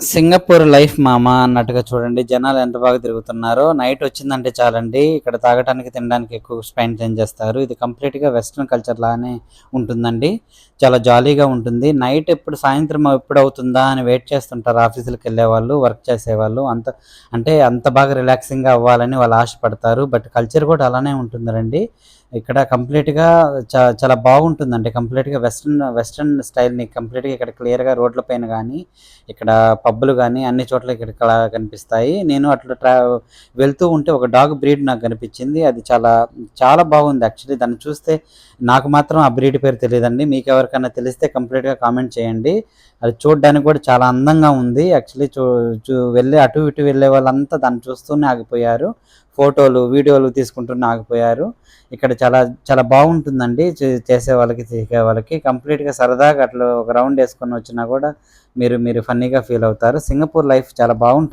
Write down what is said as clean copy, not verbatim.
Singapore life మామ అన్నట్టుగా చూడండి. జనాలు ఎంత బాగా తిరుగుతున్నారో. నైట్ వచ్చిందంటే చాలండి ఇక్కడ తాగటానికి, తినడానికి ఎక్కువ స్పెండ్ చేస్తారు. ఇది కంప్లీట్‌గా వెస్టర్న్ కల్చర్ లానే ఉంటుందండి. చాలా జాలీగా ఉంటుంది. నైట్ ఎప్పుడు సాయంత్రం ఎప్పుడవుతుందా అని వెయిట్ చేస్తుంటారు ఆఫీసులకెళ్ళేవాళ్ళు, వర్క్ చేసేవాళ్ళు. అంత బాగా రిలాక్సింగ్‌గా అవ్వాలని వాళ్ళు ఆశపడతారు. బట్ కల్చర్ కూడా అలానే ఉంటుందిలెండి. ఇక్కడ కంప్లీట్‌గా చాలా బాగుంటుందండి. కంప్లీట్‌గా వెస్టర్న్ స్టైల్‌ని కంప్లీట్‌గా ఇక్కడ క్లియర్‌గా రోడ్ల పైన గానీ, ఇక్కడ పబ్బులు గానీ అన్ని చోట్ల ఇక్కడ కనిపిస్తాయి. నేను అట్లా వెళ్తూ ఉంటే ఒక డాగ్ బ్రీడ్ నాకు కనిపించింది. అది చాలా చాలా బాగుంది యాక్చువల్లీ. దాన్ని చూస్తే నాకు మాత్రం ఆ బ్రీడ్ పేరు తెలీదండి. మీకెవరికైనా తెలిస్తే కంప్లీట్‌గా కామెంట్ చేయండి. అది చూడ్డానికి కూడా చాలా అందంగా ఉంది. యాక్చువల్లీ చూ చూ వెళ్ళి అటు ఇటు వెళ్ళే వాళ్ళంతా దాన్ని చూస్తూనే ఆగిపోయారు. ఫోటోలు, వీడియోలు తీసుకుంటూనే ఆగిపోయారు. ఇక్కడ చాలా చాలా బాగుంటుందండి. చేసే వాళ్ళకి, చేసే వాళ్ళకి కంప్లీట్‌గా సరదాగా అట్లా ఒక రౌండ్ యేసుకొని వచ్చినా కూడా మీరు మీరు ఫన్నీగా ఫీల్ అవుతారు. సింగపూర్ లైఫ్ చాలా బాగుంటుంది.